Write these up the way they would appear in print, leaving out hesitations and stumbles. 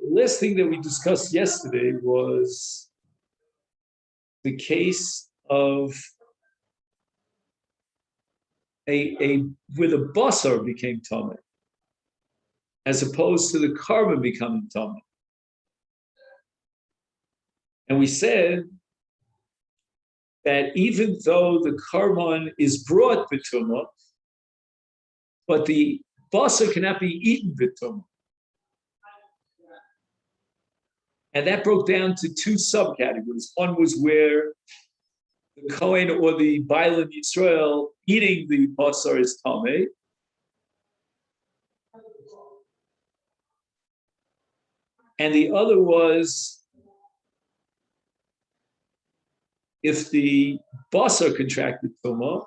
The last thing that we discussed yesterday was the case of a where the basar became tamei, as opposed to the carbon becoming tamei. And we said that even though the carbon is brought b'tumah, but the basar cannot be eaten b'tumah. And that broke down to two subcategories. One was where the Kohen or the Bailam Yisrael eating the basar is tamei. And the other was if the basar contracted tumah,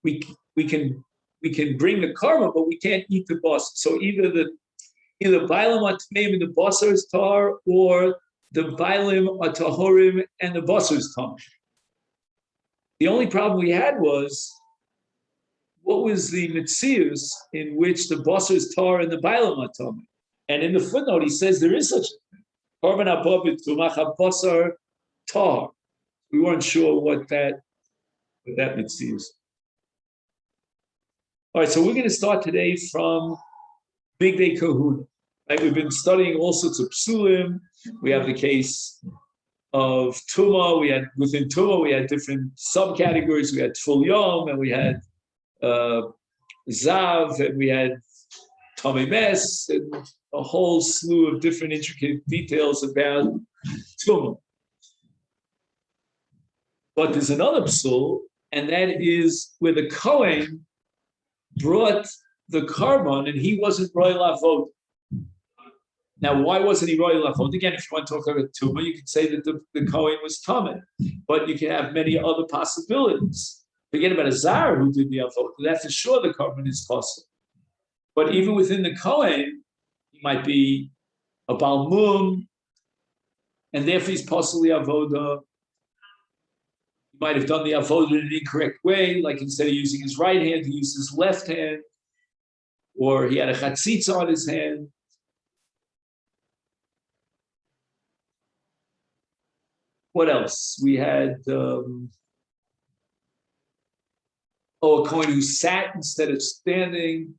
we can bring the karma, but we can't eat the basar. So either Bailam atmeim and the basar is tar, or the Bailam atahorim and the basar is tar. The only problem we had was, what was the mitzius in which the basar is tar and the Bailam atamim? And in the footnote, he says there is such a thing. Korban abobit tumach basar tar. We weren't sure what that mitzius. All right, so we're going to start today from Big Day Kahuna. Right? We've been studying all sorts of psulim. We have the case of Tumah. Within Tumah, we had different subcategories. We had Tful Yom, and we had Zav, and we had Tamei Mes, and a whole slew of different intricate details about Tumah. But there's another psul, and that is where the Kohen brought the carbon, and he wasn't royal avod. Now, why wasn't he royal avod? Again, if you want to talk about tumah, you can say that the Kohen was tamei, but you can have many other possibilities. Forget about a zar who did the avod. That's for sure the carbon is possible. But even within the Kohen, he might be a balmum, and therefore he's possibly avoda. He might have done the avoda in an incorrect way, like instead of using his right hand, he used his left hand, or he had a chatzitza on his hand. What else? We had a Kohen who sat instead of standing.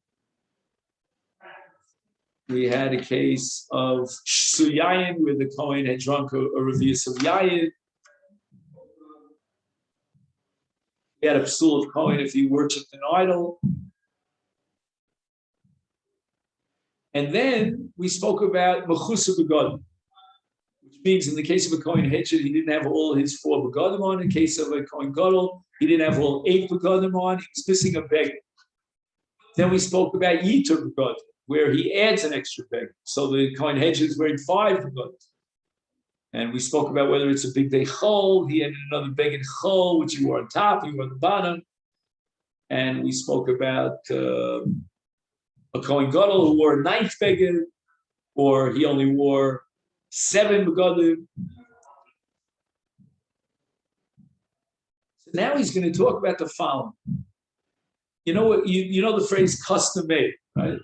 We had a case of suyayin, where the Kohen had drunk a revius of yayin. We had a psul of Kohen if he worshipped an idol. And then we spoke about mechusa begadim, which means in the case of a Kohen Hedged, he didn't have all his 4 begadim on. In the case of a Kohen Gadol, he didn't have all 8 begadim on. He was missing a beged. Then we spoke about yitur begadim, where he adds an extra beged. So the Kohen Hedged is wearing 5 begadim. And we spoke about whether it's a big day chol, he had another beged chol, which he wore on top, he wore on the bottom. And we spoke about a Kohen Gadol who wore a 9th beged, or he only wore 7 begadim. So now he's going to talk about the following. You know what? You know the phrase custom made, right?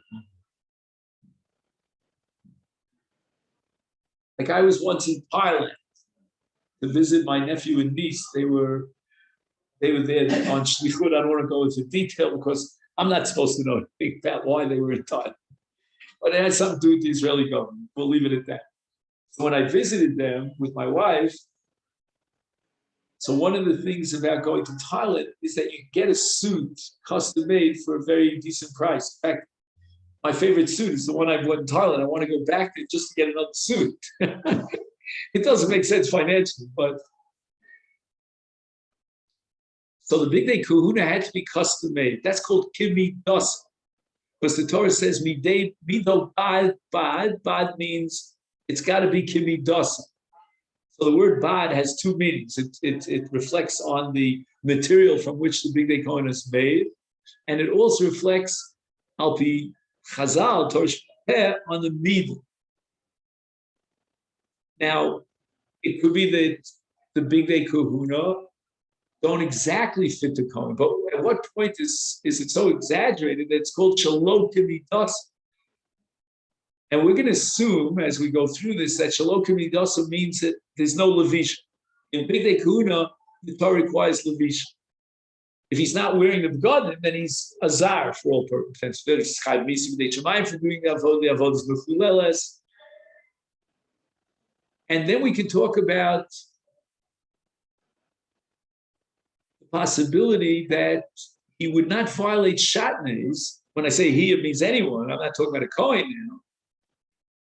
Like I was once in Thailand to visit my nephew and niece. They were there on shlichut. I don't want to go into detail because I'm not supposed to know anything about why they were in Thailand. But it had something to do with the Israeli government. We'll leave it at that. So when I visited them with my wife, so one of the things about going to Thailand is that you get a suit custom made for a very decent price. In fact, my favorite suit is the one I bought in Thailand. I want to go back there just to get another suit. It doesn't make sense financially, but so the big day kahuna had to be custom made. That's called kimidas, because the Torah says mido bad means it's got to be kimidas. So the word bad has 2 meanings. It reflects on the material from which the big day kahuna is made, and it also reflects alpi Chazal, Torah on the middle. Now, it could be that the big day kahuna don't exactly fit the Kohen, but at what point is it so exaggerated that it's called shalom kimidas? And we're going to assume, as we go through this, that Shalom Kamidasa means that there's no Levisha. In Bigdei Kahuna, the Torah requires Levisha. If he's not wearing the begotten, then he's a zar for all purposes. For doing the avodah is mechuleles. And then we can talk about the possibility that he would not violate shatnez. When I say he, it means anyone. I'm not talking about a Kohen now.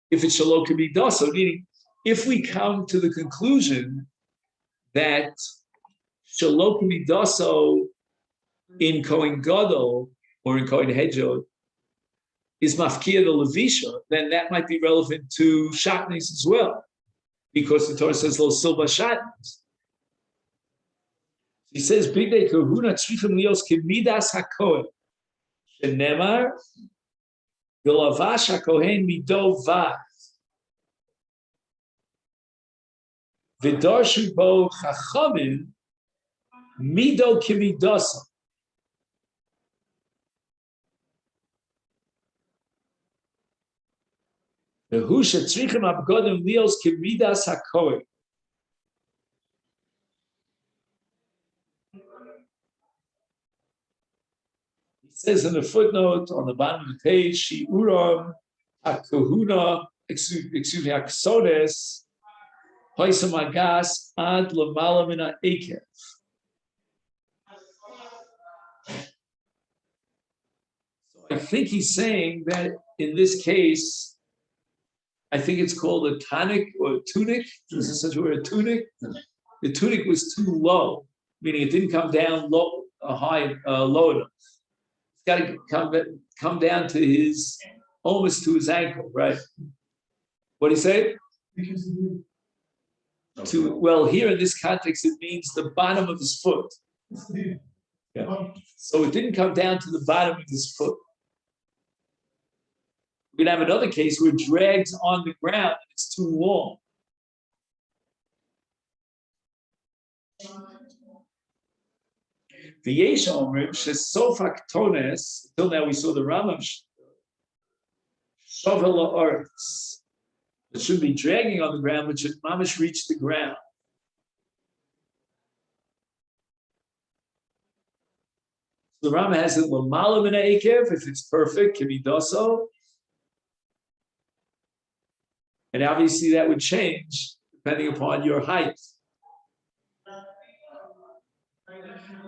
If it's Shalom Kamidasa, meaning if we come to the conclusion that Shalom Kamidasa in Kohen Gadol or in Kohen Hedjod is mafkia the Levisha, then that might be relevant to shatnez as well, because the Torah says lo silva shatnez. He says bigdei kahuna tzrichim lios kemidas hakohen shenemar v'lavash hakohen mido vav v'darshu bo chachamim mido kemidasa. He says in the footnote on the bottom of the page, Shi'uram HaKahuna, excuse me, HaKsodes, Hoysam Agas Ad Lamala Min HaEkev. So I think he's saying that in this case, I think it's called a tonic or a tunic. Is this such a word, a tunic? The tunic was too low, meaning it didn't come down low, low enough. It's got to come down to his, almost to his ankle, right? What do you say? Well, here in this context, it means the bottom of his foot. Yeah. So it didn't come down to the bottom of his foot. We're going to have another case where it drags on the ground and it's too long. The Yesh Omrim Shesofak Tones, until now we saw the Rambam Shovel Arts. It should be dragging on the ground, but should mamish reach the ground. So the Rambam has it Lamala Min HaEkev, if it's perfect, can be doso. And obviously that would change depending upon your height.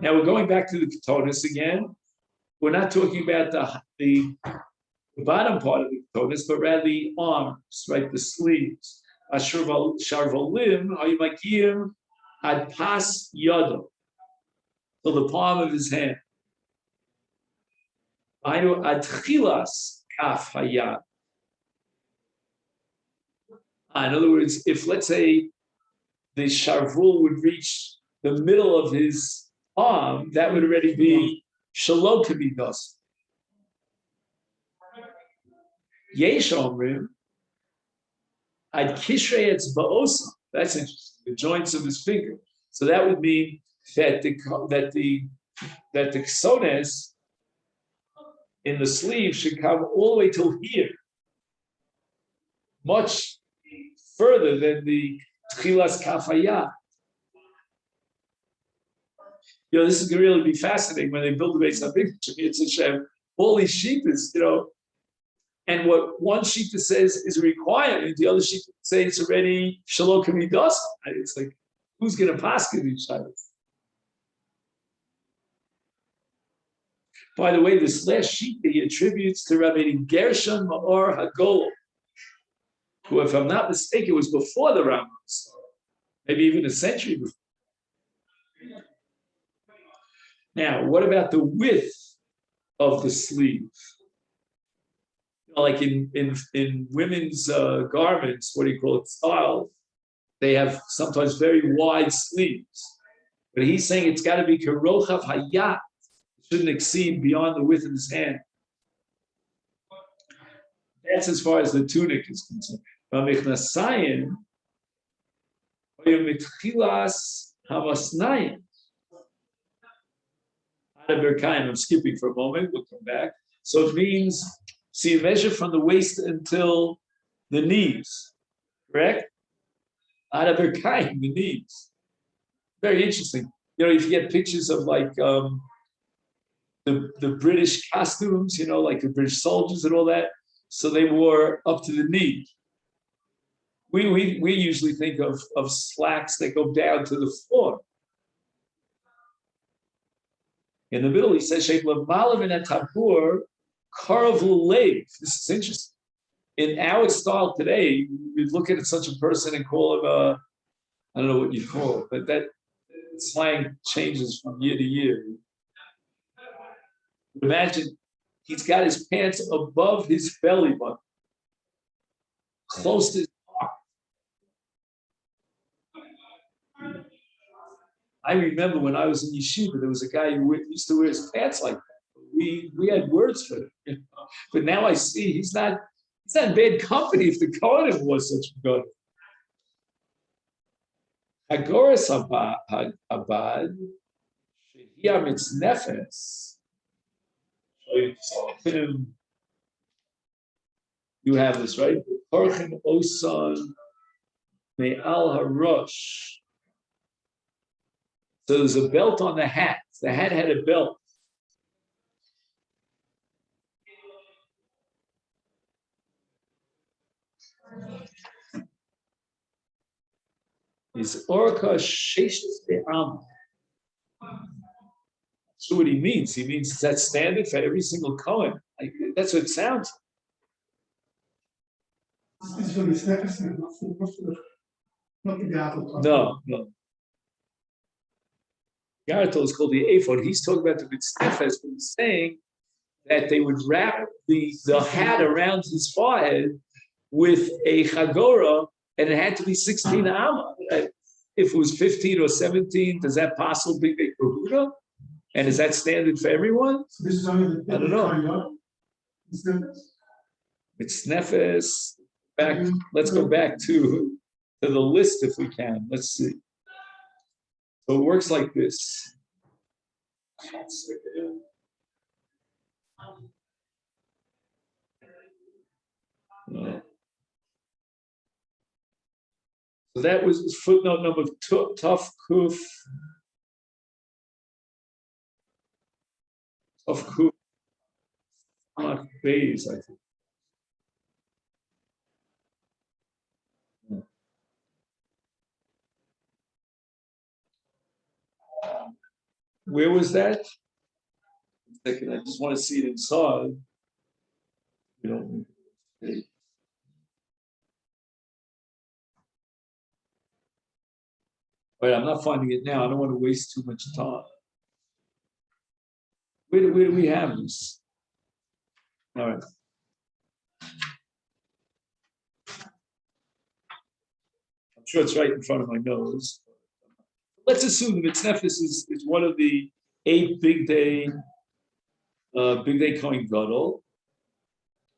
Now we're going back to the ketonis again. We're not talking about the bottom part of the ketonis, but rather the arms, right? The sleeves. Sharvolim, Hayumakim, ad pas yado, to the palm of his hand. Ainu ad chilas kaf hayad. In other words, if let's say the sharvul would reach the middle of his arm, that would already be shalom kamidos. Yesh omrim ad kishrei etzbaosa. That's interesting. The joints of his finger. So that would mean that the ksones in the sleeve should come all the way till here, much further than the tchilas kafaya. You know, this is going to really be fascinating when they build the base of it's Hashem. All these sheetas, you know, and what one sheeta says is a requirement, the other sheeta say it's already shalom kamidos. It's like, who's going to paskin these shaylas? By the way, this last sheet he attributes to Rabbi Gershon Maor Hagol, who, if I'm not mistaken, was before the Rambam, maybe even a century before. Now, what about the width of the sleeve? Like in women's garments, what do you call it, style, they have sometimes very wide sleeves. But he's saying it's got to be kerochav hayat. It shouldn't exceed beyond the width of his hand. That's as far as the tunic is concerned. I'm skipping for a moment, we'll come back. So it means So you measure from the waist until the knees, correct? Out of her kind, the knees. Very interesting. If you get pictures of like the British costumes, like the British soldiers and all that, so they wore up to the knee. We usually think of slacks that go down to the floor. In the middle, he says, "Sheikh Lamalavin at Tapur, Karavu Lev." This is interesting. In our style today, we look at such a person and call him I don't know what you call it, but that slang changes from year to year. Imagine he's got his pants above his belly button, close to his heart. I remember when I was in yeshiva, there was a guy who used to wear his pants like that. We had words for it, but now I see he's not in bad company if the Kohen was such a good. Hagoras abad, shehiyam its nefes. You have this, right? Korchin osan me'al harosh. So there's a belt on the hat. The hat had a belt. Is orca sheshes be'am. So what he means? He means is that standard for every single Kohen. That's what it sounds like. This one is not the Gatel. No. Gatel is called the ephod. He's talking about the mitznefes, but he's saying that they would wrap the hat around his forehead with a chagora, and it had to be 16 amma. If it was 15 or 17, does that possibly be a kahuda? And is that standard for everyone? So this is only the I don't know. It's nefes. Back. Let's go back to the list if we can. Let's see. So it works like this. So that was footnote number tough kuf. Of kuf. Bays, I think. Where was that? I just want to see it inside. You know. But I'm not finding it now. I don't want to waste too much time. Where do we have this? All right. I'm sure it's right in front of my nose. Let's assume the mitznefes is one of the 8 big day Kohen Gadol,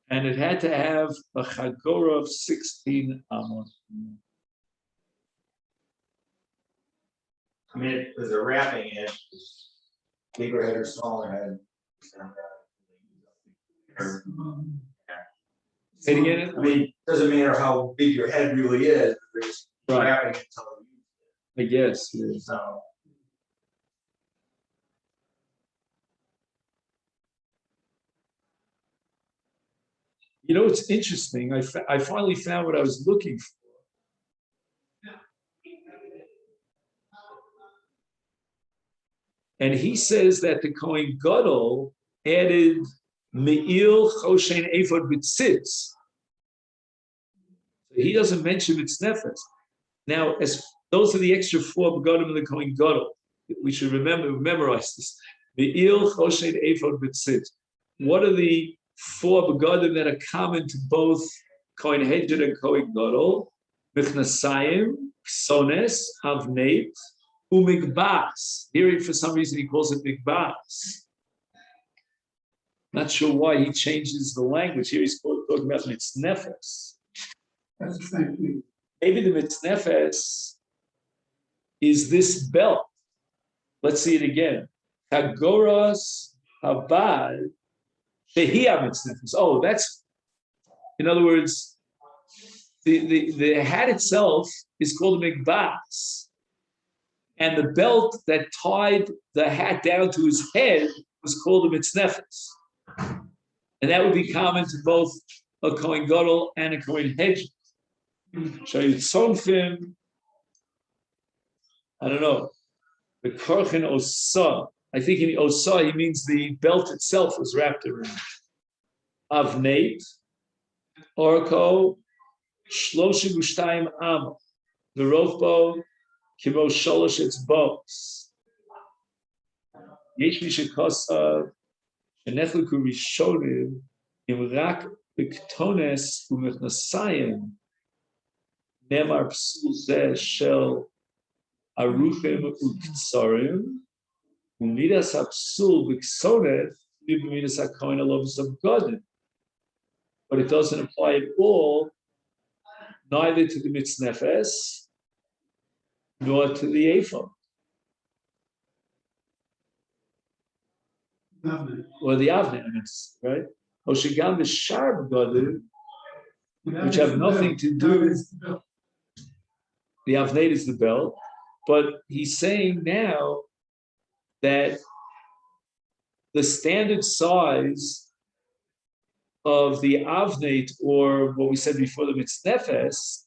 and it had to have a chagora of 16 amot. I mean, because they're wrapping it, bigger head or smaller head. Say it again. I mean, it doesn't matter how big your head really is. They're just wrapping it until I guess. Yeah. so. It's interesting. I finally found what I was looking for. And he says that the Kohen Gadol added Me'il Choshen Ephod B'tzitz. He doesn't mention mitznefes. Now, as those are the extra 4 begodim of the Kohen Gadol. We should memorize this. Me'il Choshen Ephod B'tzitz. What are the 4 begodim that are common to both Kohen Hedjed and Kohen Gadol? Michnasayim, Ksones, Avneit, Umigbas. Here, for some reason, he calls it Migbas. Not sure why he changes the language. Here he's talking about mitznefes. That's the same thing. Maybe the mitznefes is this belt. Let's see it again. Hagoras Habad Oh, that's, in other words, the hat itself is called a mikbas. And the belt that tied the hat down to his head was called a mitznefes. And that would be common to both a Kohen Gadol and a Kohen Hedge. Show you Tzonfim, I don't know, the Korchen Osa. I think in Osa he means the belt itself was wrapped around. Avneit, Orko, Shloshim Ushtayim Am, the Rothbo, Kimo Sholosh Etzbos. Yesh Mishikosa, Shenechliku Rishonim, Imrak Biktones Umechnasayim, Nemar Psul Zeh Shel Aruchim Uktsarim, Umidas Hapsul Biksonet, Umidas HaKohen Alovus Abgadim. But it doesn't apply at all, neither to the mitznefes nor to the ephod or the avnei, right? Oshigam v'shar b'gadim, which have nothing to do. The avnei is the belt, but he's saying now that the standard size of the avnei, or what we said before, the mitznefes,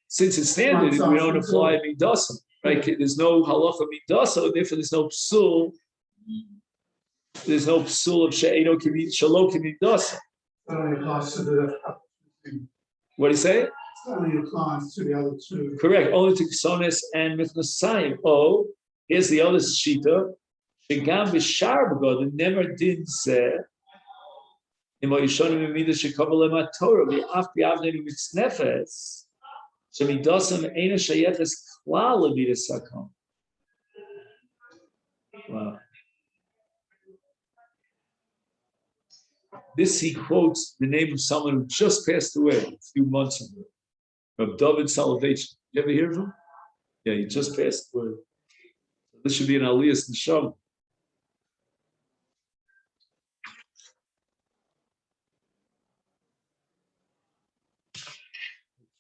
since it's standard, we don't apply midasa, right? There's no halacha midasa, therefore there's no psul. There's no psul of she'eno shalo midasa. What do you say? Only applies to the other two. Correct. Only to Ksones and Mithnasayim. Oh, here's the other shita. Shegam b'shar b'godim nemer din zeh. Imo yishonim b'midah shekabel ematorah v'af b'avnei mitznefes. Shemidasam eina shayeches klal l'midah sakom. Wow. This he quotes the name of someone who just passed away a few months ago. Of David Soloveitch. You ever hear of him? Yeah, he just passed away. So this should be an Aliyas Neshama.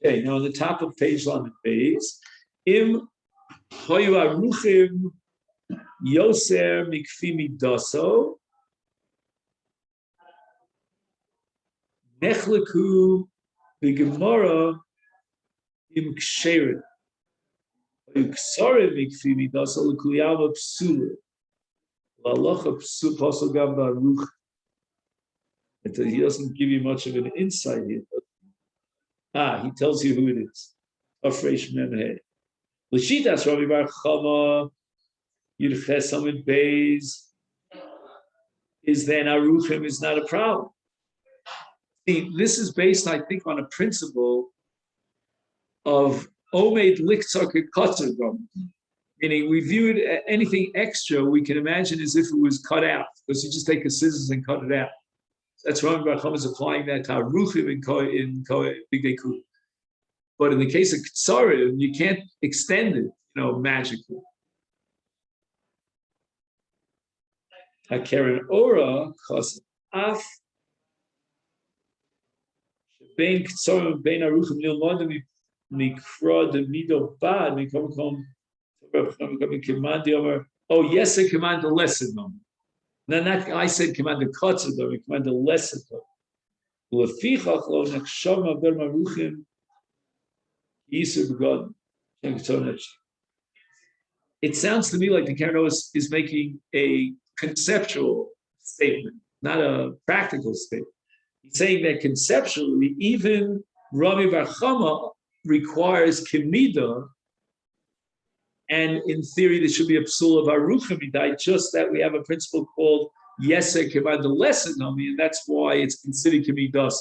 Okay, now on the top of page Lamed Beis, Im Hoyu Aruchim Yoser Mikfi Midaso Nechleku B'Gemara Im ksherim, ksherim mikfi midas al kuliyava psula, lalacha psul pasal gam baruch. He doesn't give you much of an insight here. He tells you who it is. Afresh memhe. L'shitas Rabbi Bar Chama Yudches Amid Beis is then aruchim is not a problem. See, this is based, I think, on a principle of omed liktzar kekatzer gum, meaning we viewed anything extra we can imagine as if it was cut out, because you just take the scissors and cut it out. That's why Rabbi Chama is applying that to Aruchim in Bigdei Kula. But in the case of Ketzarim, you can't extend it, magically. Hakeren Ora cause af bein Ketzarim bein Aruchim nilmodim mikra de mido bad mikom command the over. Oh yes, I command the lesson number. Then that I said command the kotzer though, command the lesson though. Lefichach lo nekshama ber maruchim yisur b'god. It sounds to me like the Karen is making a conceptual statement, not a practical statement. He's saying that conceptually, even Rami Bar Chama requires kimida, and in theory there should be a psul of aruchim midai, just that we have a principle called yeser k'vad the lesser nami, and that's why it's considered kimidas.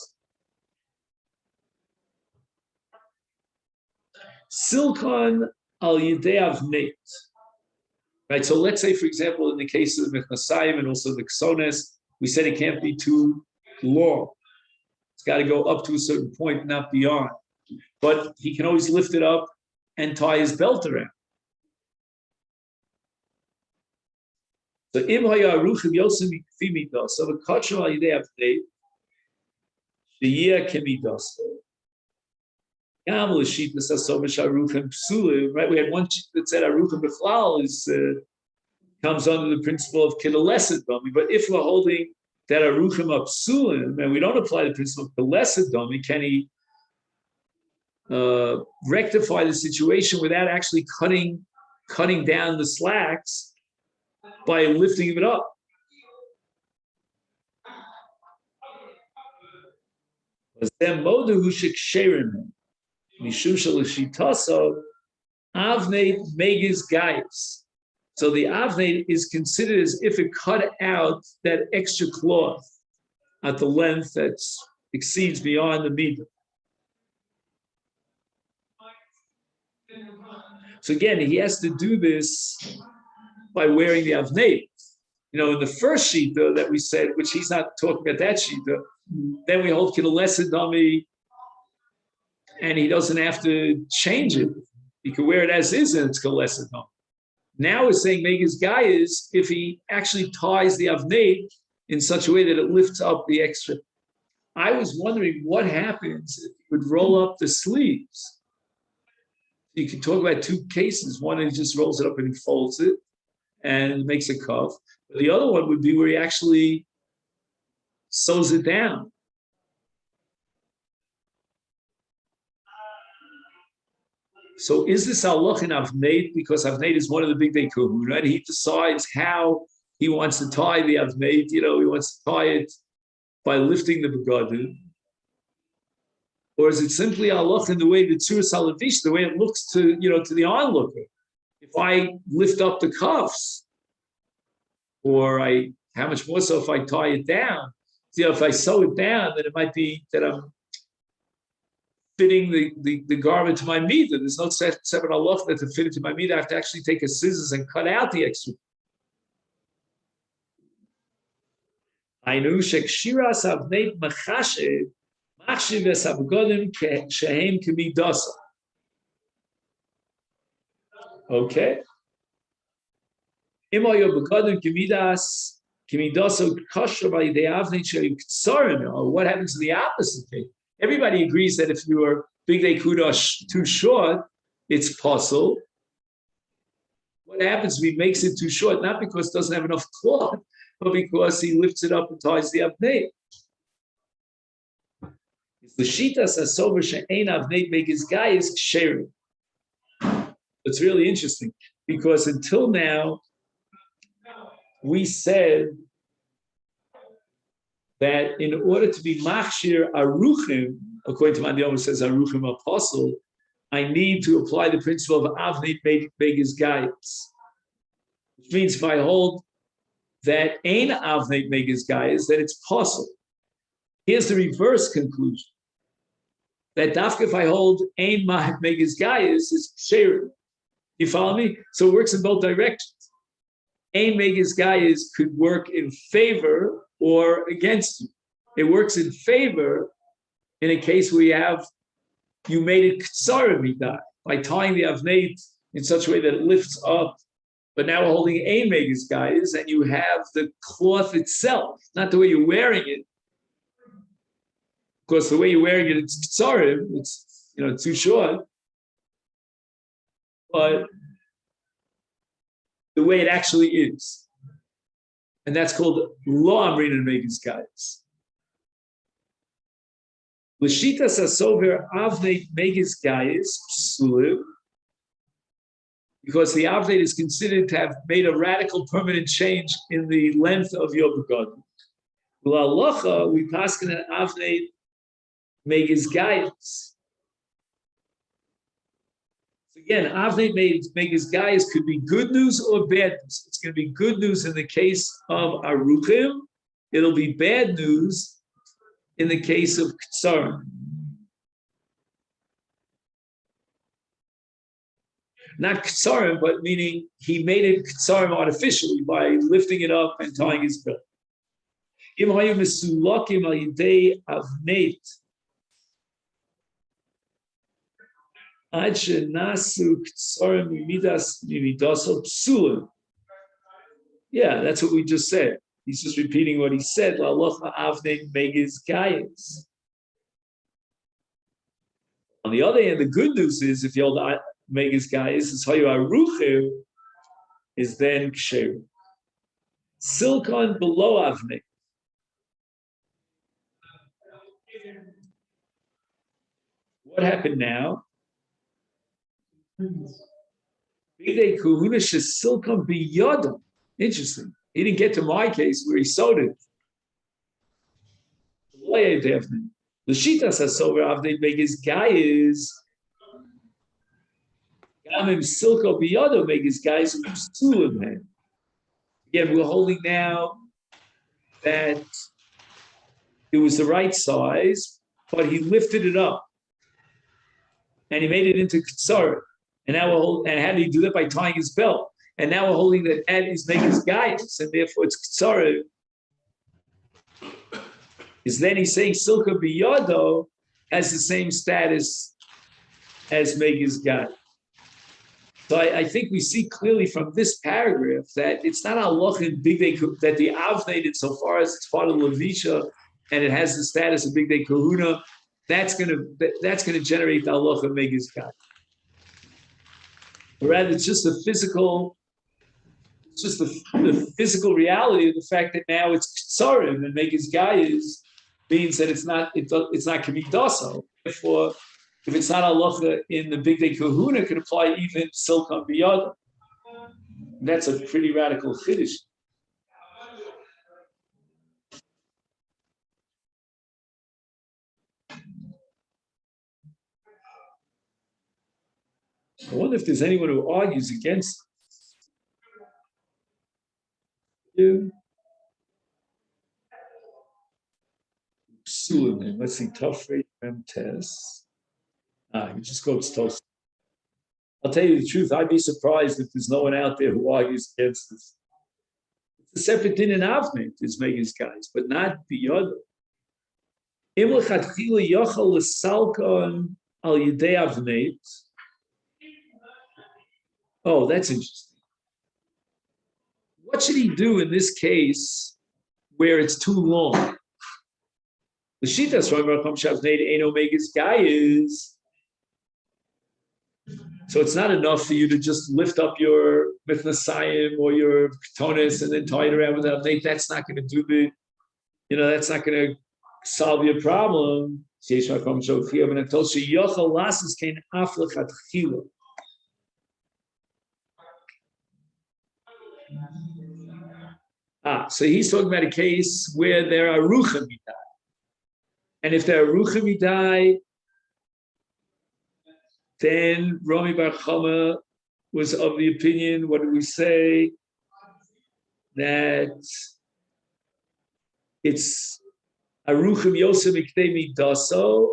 Silkon al yidei avneit. Right, so let's say, for example, in the case of the Mechnasayim and also the Ksones, we said it can't be too long. It's got to go up to a certain point, not beyond. But he can always lift it up and tie his belt around. So im haya aruchim yosem kfi midas. So the kodshim al yidei avnei sheyia kemidas. Gam l'shitas hasovish aruchim psulim. Right, we had one that said aruchim b'chlal is comes under the principle of kidalesed dummy. But if we're holding that aruchim are psulim and we don't apply the principle of kidalesed dummy, can he rectify the situation without actually cutting down the slacks by lifting it up? So the avnei is considered as if it cut out that extra cloth at the length that exceeds beyond the midah. So again, he has to do this by wearing the avnei. You know, in the first shita that we said, which he's not talking about that shita, then we hold kidalesed dummy, and he doesn't have to change it. He can wear it as is, and it's kidalesed dummy. Now we're saying Megas guy is if he actually ties the avnei in such a way that it lifts up the extra. I was wondering what happens if you would roll up the sleeves. You can talk about two cases. One, he just rolls it up and he folds it and makes a cuff. But the other one would be where he actually sews it down. So is this halach in avnei? Because avnei is one of the big day kuhun, right? He decides how he wants to tie the avnei. You know, he wants to tie it by lifting the begadim. Or is it simply halach in the way the tzuras halavish, the way it looks to, you know, to the onlooker? If I lift up the cuffs, or how much more so if I tie it down? You know, if I sew it down, then it might be that I'm fitting the garment to my midah. There's no separate halach that to fit it to my midah. I have to actually take a scissors and cut out the extra. I knew shekshiras avnei machashev machshiv es abgodim shehem kemidasa. Okay. Imo yo begodim kemidas kemidasa kosher by the avnei shehem ktsarim. Or what happens to the opposite case? Everybody agrees that if you are big day kudosh too short, it's possible. What happens if he makes it too short? Not because it doesn't have enough cloth, but because he lifts it up and ties the avnei. The shita says sover she'ein avnei megiz guy is ksherim. It's really interesting because until now we said that in order to be machshir aruchim, according to Mandioma says aruchim apostle, I need to apply the principle of avnei megiz gayis, which means if I hold that ein avnei megiz gayis, that it's possible. Here's the reverse conclusion: that dafka if I hold ein megiz gayis is ksherim. You follow me? So it works in both directions. Ein megiz gayis could work in favor or against you. It works in favor in a case where you made it ktsarim midah by tying the avnei in such a way that it lifts up. But now we're holding ein megiz gayis, and you have the cloth itself, not the way you're wearing it. Of course, the way you're wearing it, it's ktsarim, it's too short. But the way it actually is. And that's called lo amrin and megiz gayis. L'shita sasover avnei megiz gayis psulim, because the avnei is considered to have made a radical permanent change in the length of your begadim. L'alacha we paskin an avnei megiz gayis. Again, avnei megiz gayis could be good news or bad news. It's going to be good news in the case of aruchim. It'll be bad news in the case of ktsarim. Not ktsarim, but meaning he made it ktsarim artificially by lifting it up and tying his belt. Im hayu mesulakim al yidei avnei. If Yeah, that's what we just said. He's just repeating what he said. La'alocha avnei megiz gayis. On the other hand, the good news is if you'll megiz gayis, is how you aruchu is then ksher. Silkon below avnei. What happened now? Bigdei kahuna shesilkon biyodam. Interesting. He didn't get to my case where he sewed it. The Shita says so where Avnei Megiz Gayis, Gamim Silko Biyodo Megiz Gayis Sulim. Again, we're holding now that it was the right size, but he lifted it up and he made it into Ktsar. And now and how did he do that? By tying his belt. And now we're holding that Ed is Megiz Gayis, and therefore it's Ktsar. Is then he's saying Silka Biyado has the same status as Megiz Gad. So I think we see clearly from this paragraph that it's not halach in big day that the avnei, insofar as it's part of Levisha and it has the status of big day kahuna, that's gonna generate the halach of Megiz Gad. Rather, it's just the physical reality of the fact that now it's ktsarim and Megiz Gayis means that it's not kamidaso. Therefore, if it's not halacha in the big day kahuna, it can apply even silkon biyad. That's a pretty radical chiddush. I wonder if there's anyone who argues against it. Let's see, Tafrei Mem Tes. You just go to Tos. I'll tell you the truth, I'd be surprised if there's no one out there who argues against this. It's a separate din in Avnei, is Megiz Gayis, but not beyond. Im lechatchila yochel l'salkon al yidei Avnei. Oh, that's interesting. What should he do in this case where it's too long? The Shitas from Rakham Shavnei Eino Megiz Gayis. So it's not enough for you to just lift up your mithnasayim or your ketonis and then tie it around with that. That's not going to do that's not going to solve your problem. So he's talking about a case where there are rucha midai. And if there are rucha midai, then Rami Bar Chama was of the opinion, what do we say? That it's Aruchim Yosef Ikdei Midaso.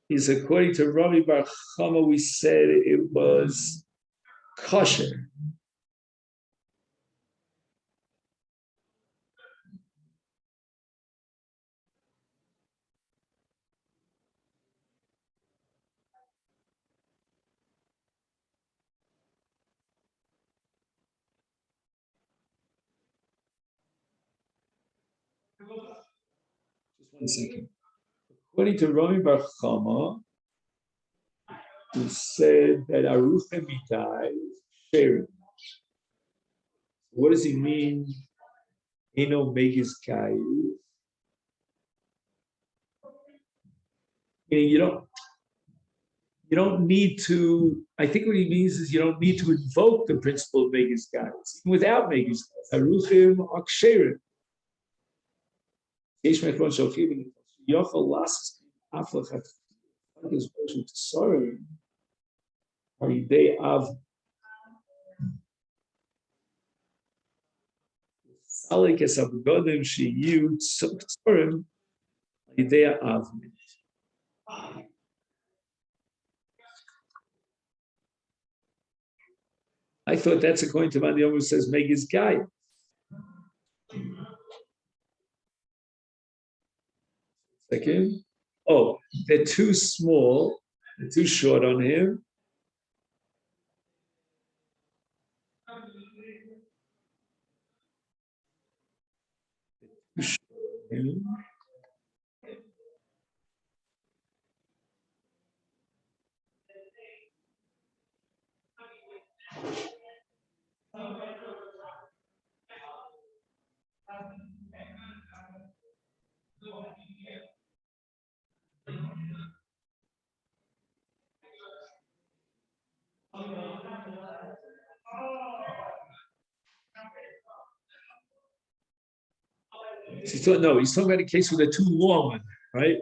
Is according to Rami Bar Chama, we said it was kosher. Just 1 second. According to Rami Bar Chama, who said that Arucha Mitai is sharing. What does he mean? Eno Megiz Gayis. Meaning you don't need to. I think what he means is you don't need to invoke the principle of Megiz Gayis. Without Megiz Gayis, Aruchim Aksherim. Yochel Las Aflachat his version to sorrow. Are they of Salikes of Godim she you Tsorim idea of me. I thought that's according to Mani Yomu says Megiz Gayis. Second. Oh, they're too small, they're too short on him. No, he's talking about a case where they're too long, right?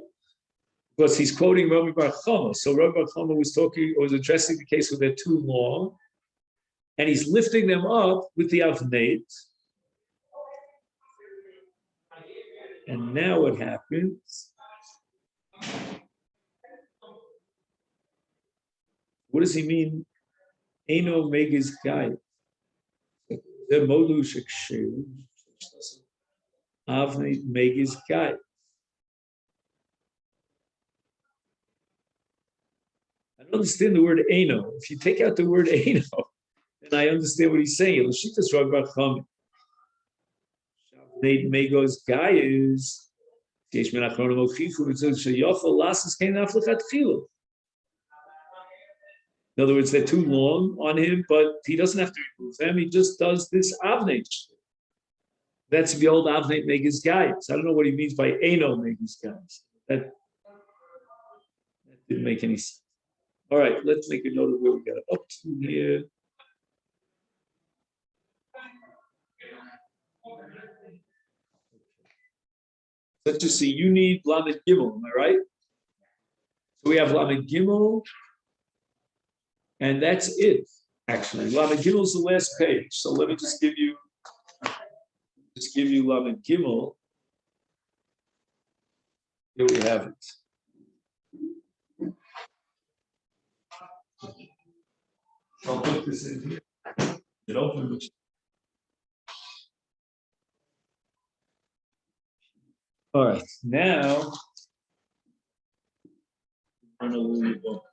Because he's quoting Rabbi Bar Chama. So Rabbi Bar Chama was addressing the case where they're too long, and he's lifting them up with the avneit. And now what happens? What does he mean? Eino megiz guy. The modu shekshu. Avneit megiz guy. I don't understand the word Eino. If you take out the word Eino, then I understand what he's saying. L'shitas Rav Bar Chama. Megos guy is. In other words, they're too long on him, but he doesn't have to remove them. He just does this avneit. That's the old avneit megiz guys. I don't know what he means by Eino megiz guys. That didn't make any sense. All right, let's make a note of where we got up to here. Let's just see, you need Lamed Gimel, am I right? So we have Lamed Gimel, and that's it, actually. Lamed Gimel is the last page. So let me just give you Lamed Gimel. Here we have it. I'll put this in here. It opens. All right, now I don't know where you go.